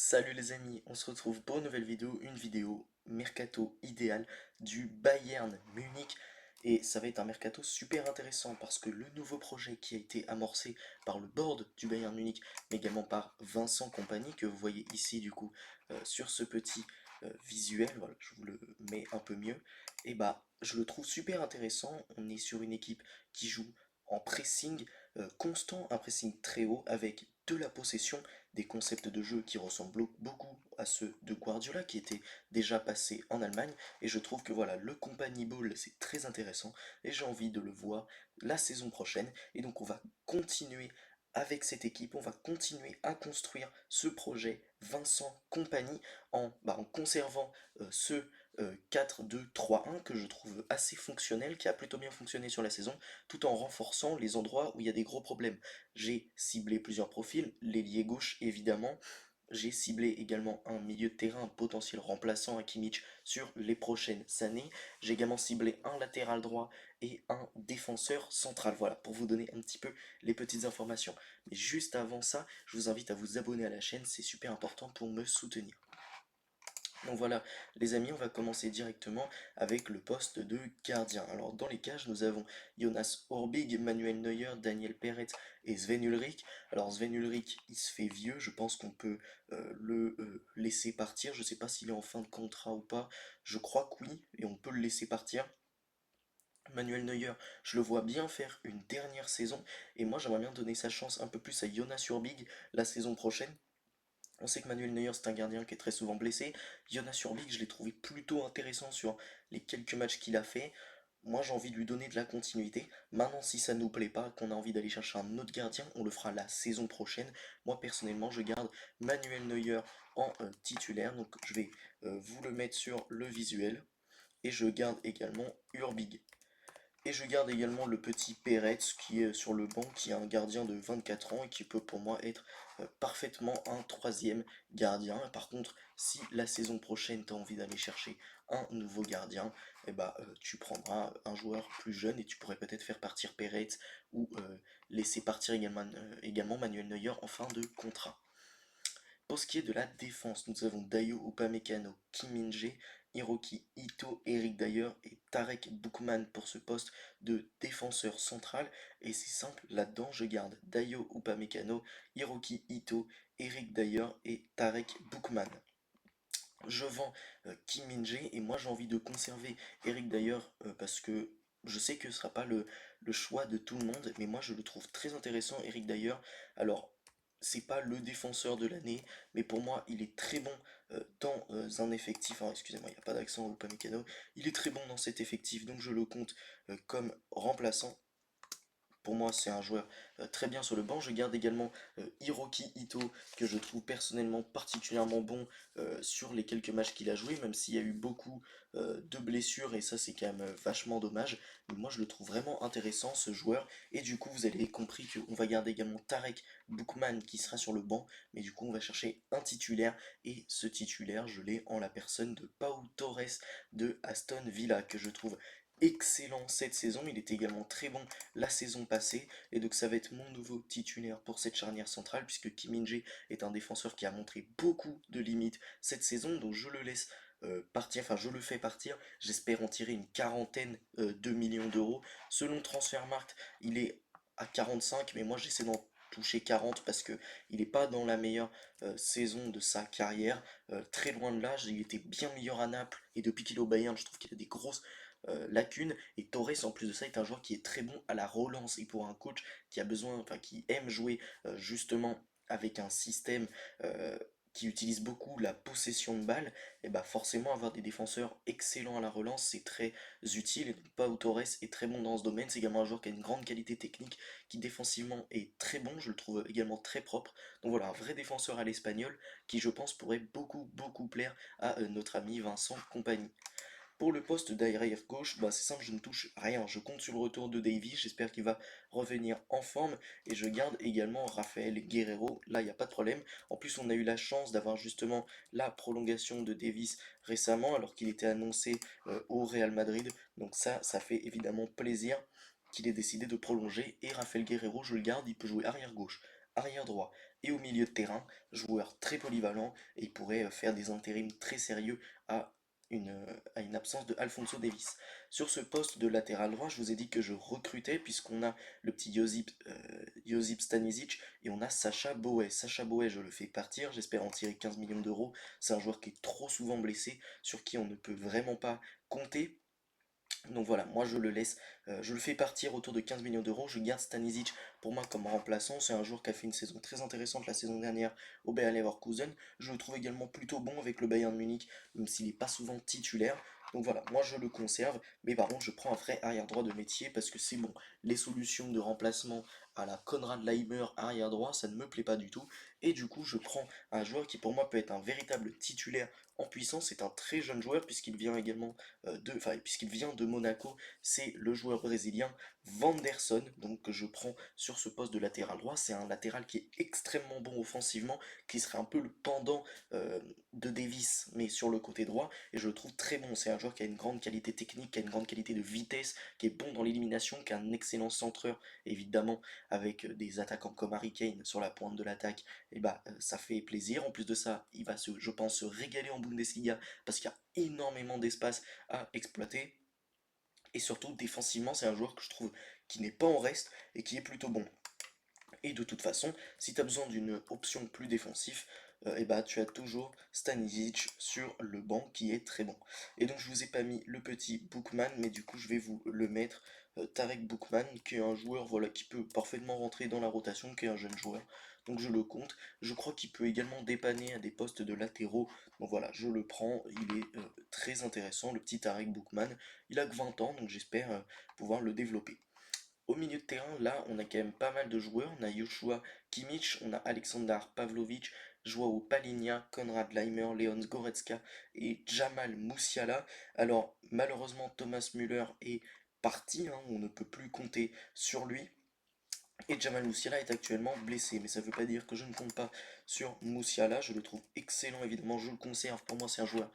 Salut les amis, on se retrouve pour une nouvelle vidéo, une vidéo mercato idéal du Bayern Munich. Et ça va être un mercato super intéressant parce que le nouveau projet qui a été amorcé par le board du Bayern Munich, mais également par Vincent Kompany, que vous voyez ici du coup sur ce petit visuel, voilà, je vous le mets un peu mieux, et bah je le trouve super intéressant. On est sur une équipe qui joue en pressing constant, un pressing très haut avec de la possession, des concepts de jeu qui ressemblent beaucoup à ceux de Guardiola qui étaient déjà passés en Allemagne, et je trouve que voilà, le Company Ball c'est très intéressant et j'ai envie de le voir la saison prochaine. Et donc on va continuer avec cette équipe, on va continuer à construire ce projet Vincent Company en conservant ce 4-2-3-1 que je trouve assez fonctionnel, qui a plutôt bien fonctionné sur la saison, tout en renforçant les endroits où il y a des gros problèmes. J'ai ciblé plusieurs profils, l'ailier gauche évidemment. J'ai ciblé également un milieu de terrain potentiel remplaçant à Kimmich sur les prochaines années. J'ai également ciblé un latéral droit et un défenseur central. Voilà, pour vous donner un petit peu les petites informations. Mais juste avant ça, je vous invite à vous abonner à la chaîne, c'est super important pour me soutenir. Donc voilà, les amis, on va commencer directement avec le poste de gardien. Alors dans les cages, nous avons Jonas Orbig, Manuel Neuer, Daniel Perret et Sven Ulrich. Alors Sven Ulrich, il se fait vieux, je pense qu'on peut le laisser partir. Je ne sais pas s'il est en fin de contrat ou pas. Je crois que oui, et on peut le laisser partir. Manuel Neuer, je le vois bien faire une dernière saison, et moi j'aimerais bien donner sa chance un peu plus à Jonas Urbig la saison prochaine. On sait que Manuel Neuer c'est un gardien qui est très souvent blessé. Jonas Urbik, je l'ai trouvé plutôt intéressant sur les quelques matchs qu'il a fait. Moi j'ai envie de lui donner de la continuité. Maintenant si ça ne nous plaît pas, qu'on a envie d'aller chercher un autre gardien, on le fera la saison prochaine. Moi personnellement je garde Manuel Neuer en titulaire. Donc je vais vous le mettre sur le visuel. Et je garde également Urbig. Et je garde également le petit Peretz qui est sur le banc, qui est un gardien de 24 ans et qui peut pour moi être parfaitement un troisième gardien. Par contre, si la saison prochaine tu as envie d'aller chercher un nouveau gardien, eh ben, tu prendras un joueur plus jeune et tu pourrais peut-être faire partir Peretz ou laisser partir également Manuel Neuer en fin de contrat. Pour ce qui est de la défense, nous avons Dayo Upamecano, Kim Min-jae, Hiroki Ito, Eric Dyer et Tarek Boukman pour ce poste de défenseur central. Et c'est simple, là-dedans je garde Dayo Upamecano, Hiroki Ito, Eric Dyer et Tarek Boukman. Je vends Kim Min-jae et moi j'ai envie de conserver Eric Dyer parce que je sais que ce ne sera pas le choix de tout le monde, mais moi je le trouve très intéressant, Eric Dyer. Alors, c'est pas le défenseur de l'année, mais pour moi il est très bon dans un effectif. Alors, excusez-moi, il n'y a pas d'accent ou pas mécano. Il est très bon dans cet effectif, donc je le compte comme remplaçant. Pour moi, c'est un joueur très bien sur le banc. Je garde également Hiroki Ito, que je trouve personnellement particulièrement bon sur les quelques matchs qu'il a joué, même s'il y a eu beaucoup de blessures, et ça c'est quand même vachement dommage. Mais moi je le trouve vraiment intéressant ce joueur, et du coup vous avez compris qu'on va garder également Tarek Boukman qui sera sur le banc, mais du coup on va chercher un titulaire, et ce titulaire je l'ai en la personne de Pau Torres de Aston Villa, que je trouve excellent cette saison. Il était également très bon la saison passée, et donc ça va être mon nouveau titulaire pour cette charnière centrale, puisque Kim Min-jae est un défenseur qui a montré beaucoup de limites cette saison, donc je le laisse partir, enfin je le fais partir. J'espère en tirer une quarantaine de millions d'euros. Selon Transfermarkt, il est à 45, mais moi j'essaie d'en toucher 40 parce que il n'est pas dans la meilleure saison de sa carrière. Très loin de là, il était bien meilleur à Naples, et depuis qu'il est au Bayern, je trouve qu'il a des grosses lacunes. Et Torres, en plus de ça, est un joueur qui est très bon à la relance. Et pour un coach qui a besoin, enfin qui aime jouer justement avec un système qui utilise beaucoup la possession de balle, et bah forcément avoir des défenseurs excellents à la relance, c'est très utile. Et donc Pau Torres est très bon dans ce domaine. C'est également un joueur qui a une grande qualité technique, qui défensivement est très bon. Je le trouve également très propre. Donc voilà, un vrai défenseur à l'espagnol qui, je pense, pourrait beaucoup plaire à notre ami Vincent Compagnie. Pour le poste d'arrière gauche, bah c'est simple, je ne touche rien. Je compte sur le retour de Davies, j'espère qu'il va revenir en forme. Et je garde également Raphaël Guerreiro, là il n'y a pas de problème. En plus, on a eu la chance d'avoir justement la prolongation de Davies récemment, alors qu'il était annoncé au Real Madrid. Donc ça fait évidemment plaisir qu'il ait décidé de prolonger. Et Raphaël Guerreiro, je le garde, il peut jouer arrière gauche, arrière droit, Et au milieu de terrain, joueur très polyvalent et il pourrait faire des intérims très sérieux à à une absence de Alphonso Davies. Sur ce poste de latéral droit, je vous ai dit que je recrutais puisqu'on a le petit Josip Stanisic et on a Sacha Boey. Sacha Boey, je le fais partir, j'espère en tirer 15 millions d'euros. C'est un joueur qui est trop souvent blessé, sur qui on ne peut vraiment pas compter. Donc voilà, moi je le laisse, je le fais partir autour de 15 millions d'euros. Je garde Stanisic pour moi comme remplaçant. C'est un joueur qui a fait une saison très intéressante la saison dernière au Bayer Leverkusen. Je le trouve également plutôt bon avec le Bayern Munich, même s'il n'est pas souvent titulaire. Donc voilà, moi je le conserve, mais par contre je prends un vrai arrière droit de métier parce que c'est bon. Les solutions de remplacement à la Konrad Laimer arrière droit, ça ne me plaît pas du tout. Et du coup, je prends un joueur qui pour moi peut être un véritable titulaire en puissance. C'est un très jeune joueur puisqu'il vient également puisqu'il vient de Monaco, c'est le joueur brésilien Vanderson, donc que je prends sur ce poste de latéral droit. C'est un latéral qui est extrêmement bon offensivement, qui serait un peu le pendant de Davis, mais sur le côté droit, et je le trouve très bon. C'est un joueur qui a une grande qualité technique, qui a une grande qualité de vitesse, qui est bon dans l'élimination, qui a un excellent centreur, évidemment, avec des attaquants comme Harry Kane sur la pointe de l'attaque, et bah ça fait plaisir. En plus de ça, il va je pense, se régaler en Bundesliga parce qu'il y a énormément d'espace à exploiter. Et surtout, défensivement, c'est un joueur que je trouve qui n'est pas en reste et qui est plutôt bon. Et de toute façon, si tu as besoin d'une option plus défensive, et bah, tu as toujours Stanisic sur le banc qui est très bon. Et donc je vous ai pas mis le petit Bookman, mais du coup je vais vous le mettre. Tarek Bookman, qui est un joueur voilà, qui peut parfaitement rentrer dans la rotation, qui est un jeune joueur. Donc je le compte. Je crois qu'il peut également dépanner à des postes de latéraux. Donc voilà, je le prends. Il est très intéressant, le petit Tarek Bookman. Il a que 20 ans, donc j'espère pouvoir le développer. Au milieu de terrain, là, on a quand même pas mal de joueurs. On a Joshua Kimmich, on a Aleksandar Pavlovic, Joao Palinha, Konrad Laimer, Leon Goretzka et Jamal Musiala. Alors, malheureusement, Thomas Müller est parti, hein, on ne peut plus compter sur lui. Et Jamal Musiala est actuellement blessé, mais ça ne veut pas dire que je ne compte pas sur Musiala. Je le trouve excellent, évidemment, je le conserve. Pour moi, c'est un joueur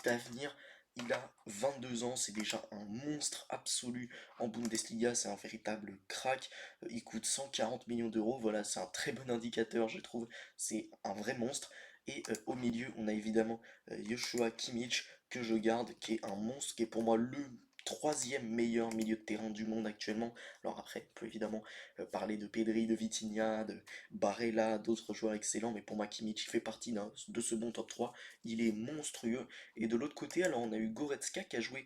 d'avenir. Il a 22 ans, c'est déjà un monstre absolu en Bundesliga, c'est un véritable crack. Il coûte 140 millions d'euros, voilà, c'est un très bon indicateur, je trouve. C'est un vrai monstre. Et au milieu, on a évidemment Joshua Kimmich, que je garde, qui est un monstre, qui est pour moi le troisième meilleur milieu de terrain du monde actuellement. Alors après, on peut évidemment parler de Pedri, de Vitinha, de Barella, d'autres joueurs excellents, mais pour moi Kimmich fait partie de ce bon top 3. Il est monstrueux. Et de l'autre côté, alors on a eu Goretzka qui a joué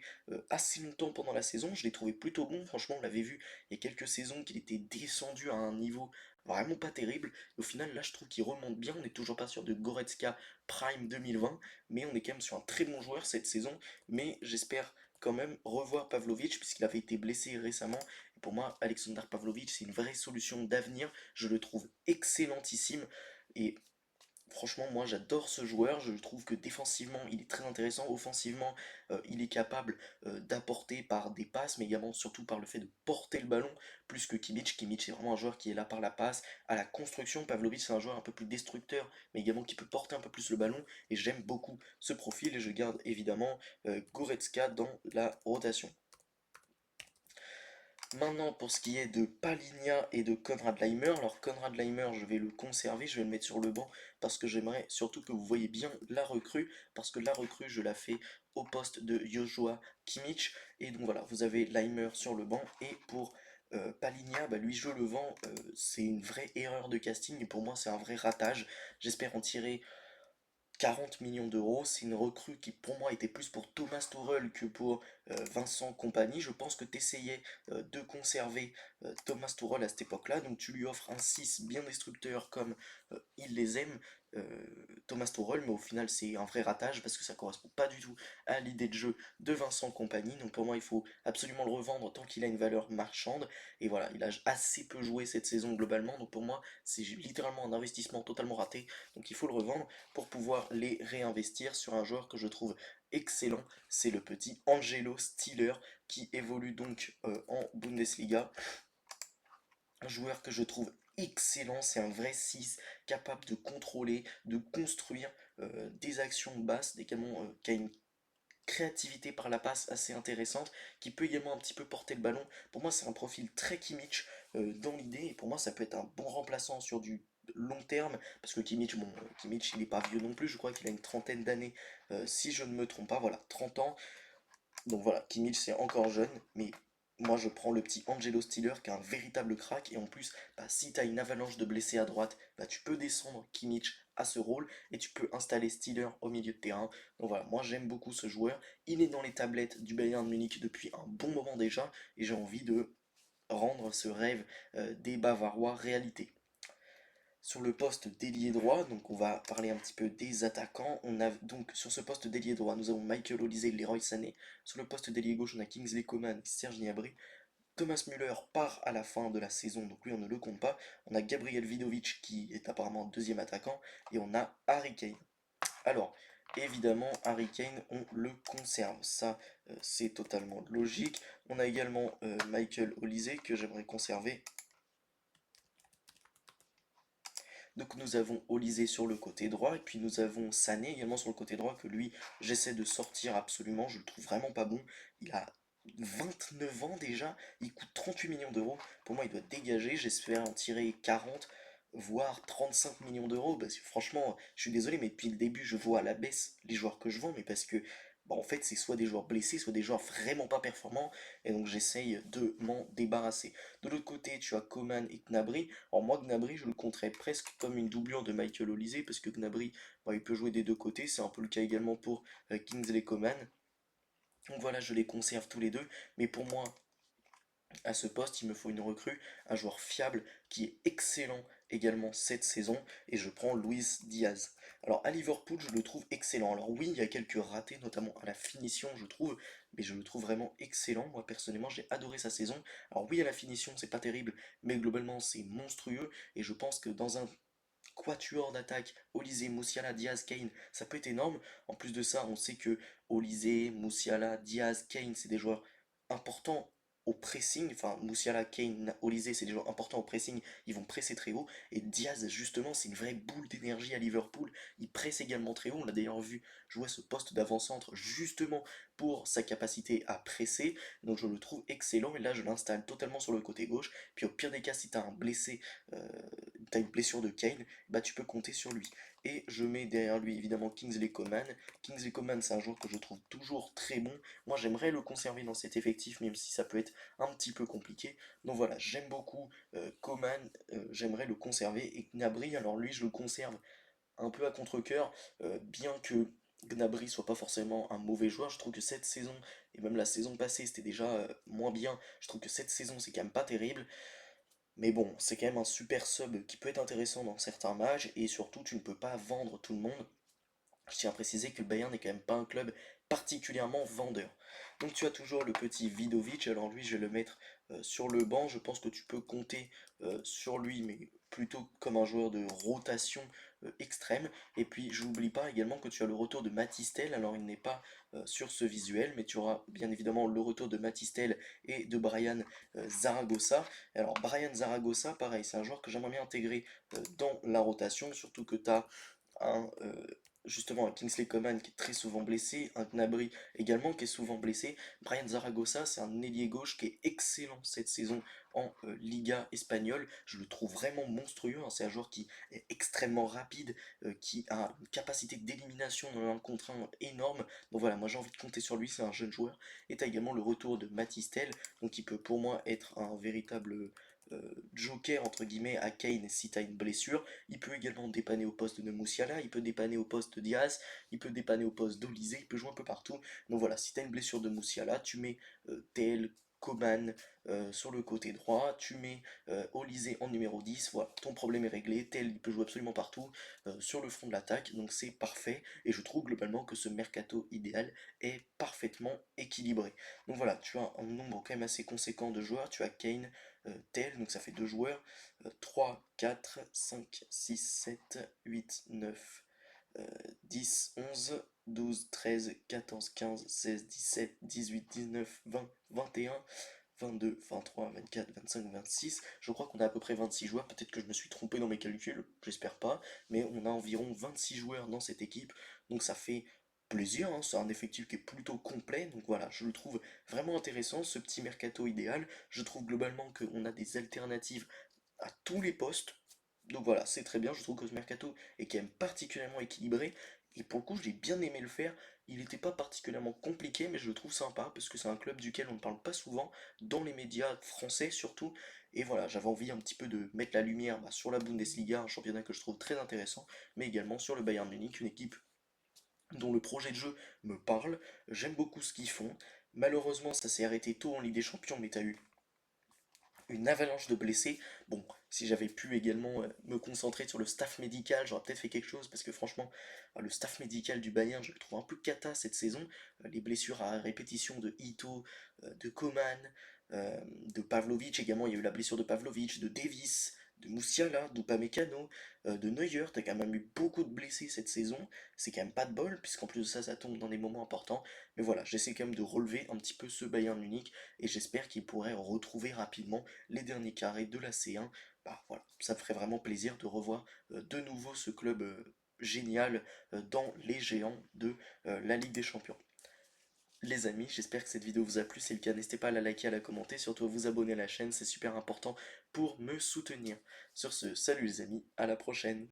assez longtemps pendant la saison. Je l'ai trouvé plutôt bon, franchement, on l'avait vu il y a quelques saisons qu'il était descendu à un niveau vraiment pas terrible. Au final, là, je trouve qu'il remonte bien. On n'est toujours pas sûr de Goretzka Prime 2020, mais on est quand même sur un très bon joueur cette saison. Mais j'espère quand même revoir Pavlovic puisqu'il avait été blessé récemment. Et pour moi, Alexander Pavlovic, c'est une vraie solution d'avenir. Je le trouve excellentissime. Et franchement, moi j'adore ce joueur, je trouve que défensivement il est très intéressant, offensivement il est capable d'apporter par des passes, mais également surtout par le fait de porter le ballon, plus que Kimmich. Kimmich c'est vraiment un joueur qui est là par la passe, à la construction. Pavlovic c'est un joueur un peu plus destructeur, mais également qui peut porter un peu plus le ballon, et j'aime beaucoup ce profil, et je garde évidemment Goretzka dans la rotation. Maintenant, pour ce qui est de Palinha et de Konrad Laimer, alors Konrad Laimer, je vais le conserver, je vais le mettre sur le banc parce que j'aimerais surtout que vous voyez bien la recrue, parce que la recrue, je la fais au poste de Joshua Kimmich. Et donc voilà, vous avez Laimer sur le banc, et pour Palinha, bah lui je le vends, c'est une vraie erreur de casting, et pour moi c'est un vrai ratage. J'espère en tirer 40 millions d'euros. C'est une recrue qui pour moi était plus pour Thomas Tuchel que pour Vincent Kompany. Je pense que tu essayais de conserver Thomas Tuchel à cette époque-là, donc tu lui offres un 6 bien destructeur comme il les aime, Thomas Tuchel, mais au final c'est un vrai ratage parce que ça correspond pas du tout à l'idée de jeu de Vincent Kompany. Donc pour moi il faut absolument le revendre tant qu'il a une valeur marchande. Et voilà, il a assez peu joué cette saison globalement, donc pour moi c'est littéralement un investissement totalement raté. Donc il faut le revendre pour pouvoir les réinvestir sur un joueur que je trouve excellent. C'est le petit Angelo Stiller qui évolue donc en Bundesliga. Un joueur que je trouve excellent, c'est un vrai 6 capable de contrôler, de construire des actions basses, également qui a une créativité par la passe assez intéressante, qui peut également un petit peu porter le ballon. Pour moi, c'est un profil très Kimmich dans l'idée, et pour moi, ça peut être un bon remplaçant sur du long terme, parce que Kimmich, bon, Kimmich il est pas vieux non plus, je crois qu'il a une trentaine d'années, si je ne me trompe pas, voilà, 30 ans, donc voilà, Kimmich c'est encore jeune, mais moi je prends le petit Angelo Stiller qui est un véritable crack, et en plus, bah, si tu as une avalanche de blessés à droite, bah, tu peux descendre Kimmich à ce rôle, et tu peux installer Stiller au milieu de terrain. Donc voilà, moi j'aime beaucoup ce joueur, il est dans les tablettes du Bayern de Munich depuis un bon moment déjà, et j'ai envie de rendre ce rêve des Bavarois réalité. Sur le poste d'ailier droit, donc on va parler un petit peu des attaquants. On a donc sur ce poste d'ailier droit, nous avons Michael Olise et Leroy Sané. Sur le poste d'ailier gauche, on a Kingsley Coman et Serge Gnabry. Thomas Müller part à la fin de la saison, donc lui on ne le compte pas. On a Gabriel Vidovic qui est apparemment deuxième attaquant et on a Harry Kane. Alors, évidemment, Harry Kane, on le conserve. Ça, c'est totalement logique. On a également Michael Olise que j'aimerais conserver. Donc nous avons Olysée sur le côté droit, et puis nous avons Sané également sur le côté droit, que lui, j'essaie de sortir absolument, je le trouve vraiment pas bon. Il a 29 ans déjà, il coûte 38 millions d'euros. Pour moi, il doit dégager, j'espère en tirer 40, voire 35 millions d'euros. Parce que franchement, je suis désolé, mais depuis le début, je vois à la baisse les joueurs que je vends, mais parce que bah, en fait, c'est soit des joueurs blessés, soit des joueurs vraiment pas performants, et donc j'essaye de m'en débarrasser. De l'autre côté, tu as Coman et Gnabry. Alors moi, Gnabry, je le compterais presque comme une doublure de Michael Olise, parce que Gnabry, bah, il peut jouer des deux côtés, c'est un peu le cas également pour Kingsley Coman. Donc voilà, je les conserve tous les deux, mais pour moi, à ce poste, il me faut une recrue, un joueur fiable qui est excellent également cette saison, et je prends Luis Diaz. Alors à Liverpool, je le trouve excellent. Alors oui, il y a quelques ratés, notamment à la finition, je trouve, mais je le trouve vraiment excellent. Moi personnellement, j'ai adoré sa saison. Alors oui, à la finition, c'est pas terrible, mais globalement, c'est monstrueux, et je pense que dans un quatuor d'attaque, Olise, Musiala, Diaz, Kane, ça peut être énorme. En plus de ça, on sait que Olise, Musiala, Diaz, Kane, c'est des joueurs importants au pressing. Enfin, Musiala, Kane, Olise, c'est des joueurs importants au pressing. Ils vont presser très haut. Et Diaz, justement, c'est une vraie boule d'énergie à Liverpool. Il presse également très haut. On l'a d'ailleurs vu jouer ce poste d'avant-centre justement pour sa capacité à presser. Donc je le trouve excellent. Et là, je l'installe totalement sur le côté gauche. Puis au pire des cas, si tu as un blessé, t'as une blessure de Kane, bah tu peux compter sur lui. Et je mets derrière lui évidemment Kingsley Coman. Kingsley Coman, c'est un joueur que je trouve toujours très bon. Moi, j'aimerais le conserver dans cet effectif, même si ça peut être un petit peu compliqué. Donc voilà, j'aime beaucoup Coman, j'aimerais le conserver. Et Gnabry, alors lui, je le conserve un peu à contre-cœur, bien que Gnabry soit pas forcément un mauvais joueur. Je trouve que cette saison, et même la saison passée, c'était déjà moins bien. Je trouve que cette saison, c'est quand même pas terrible. Mais bon, c'est quand même un super sub qui peut être intéressant dans certains matchs, et surtout tu ne peux pas vendre tout le monde. Je tiens à préciser que le Bayern n'est quand même pas un club particulièrement vendeur. Donc tu as toujours le petit Vidovic, alors lui je vais le mettre sur le banc, je pense que tu peux compter sur lui, mais plutôt comme un joueur de rotation extrême. Et puis j'oublie pas également que tu as le retour de Matistel, alors il n'est pas sur ce visuel, mais tu auras bien évidemment le retour de Matistel et de Brian Zaragoza. Alors Brian Zaragoza, pareil, c'est un joueur que j'aimerais bien intégrer dans la rotation, surtout que tu as un, justement un Kingsley Coman qui est très souvent blessé, un Gnabry également qui est souvent blessé. Brian Zaragoza, c'est un ailier gauche qui est excellent cette saison en Liga espagnole. Je le trouve vraiment monstrueux, hein. C'est un joueur qui est extrêmement rapide, qui a une capacité d'élimination dans un contre un énorme. Donc voilà, moi j'ai envie de compter sur lui, c'est un jeune joueur. Et tu as également le retour de Matistel, donc qui peut pour moi être un véritable joker entre guillemets à Kane si tu as une blessure. Il peut également dépanner au poste de Musiala, il peut dépanner au poste de Diaz, il peut dépanner au poste d'Olise, il peut jouer un peu partout. Donc voilà, si tu as une blessure de Musiala, tu mets Tel, Coman sur le côté droit, tu mets Olise en numéro 10, voilà, ton problème est réglé, Tel il peut jouer absolument partout sur le front de l'attaque, donc c'est parfait, et je trouve globalement que ce mercato idéal est parfaitement équilibré. Donc voilà, tu as un nombre quand même assez conséquent de joueurs, tu as Kane, Tel, donc ça fait deux joueurs, 3, 4, 5, 6, 7, 8, 9, 10, 11, 12, 13, 14, 15, 16, 17, 18, 19, 20, 21, 22, 23, 24, 25, 26. Je crois qu'on a à peu près 26 joueurs. Peut-être que je me suis trompé dans mes calculs, j'espère pas. Mais on a environ 26 joueurs dans cette équipe. Donc ça fait plaisir, hein. C'est un effectif qui est plutôt complet. Donc voilà, je le trouve vraiment intéressant, ce petit mercato idéal. Je trouve globalement qu'on a des alternatives à tous les postes. Donc voilà, c'est très bien, je trouve que ce mercato est quand même particulièrement équilibré, et pour le coup j'ai bien aimé le faire, il n'était pas particulièrement compliqué, mais je le trouve sympa, parce que c'est un club duquel on ne parle pas souvent, dans les médias français surtout, et voilà, j'avais envie un petit peu de mettre la lumière sur la Bundesliga, un championnat que je trouve très intéressant, mais également sur le Bayern Munich, une équipe dont le projet de jeu me parle, j'aime beaucoup ce qu'ils font, malheureusement ça s'est arrêté tôt en Ligue des Champions, mais t'as eu une avalanche de blessés. Bon, si j'avais pu également me concentrer sur le staff médical, j'aurais peut-être fait quelque chose parce que franchement, le staff médical du Bayern, je le trouve un peu cata cette saison. Les blessures à répétition de Ito, de Coman, de Pavlovic également, il y a eu la blessure de Pavlovic, de Davis, de Moussiala, d'Upamecano, de Neuer, t'as quand même eu beaucoup de blessés cette saison, c'est quand même pas de bol, puisqu'en plus de ça, ça tombe dans des moments importants, mais voilà, j'essaie quand même de relever un petit peu ce Bayern Munich, et j'espère qu'il pourrait retrouver rapidement les derniers carrés de la C1. Bah voilà, ça me ferait vraiment plaisir de revoir de nouveau ce club génial dans les géants de la Ligue des Champions. Les amis, j'espère que cette vidéo vous a plu. Si c'est le cas, n'hésitez pas à la liker, à la commenter, surtout à vous abonner à la chaîne, c'est super important pour me soutenir. Sur ce, salut les amis, à la prochaine.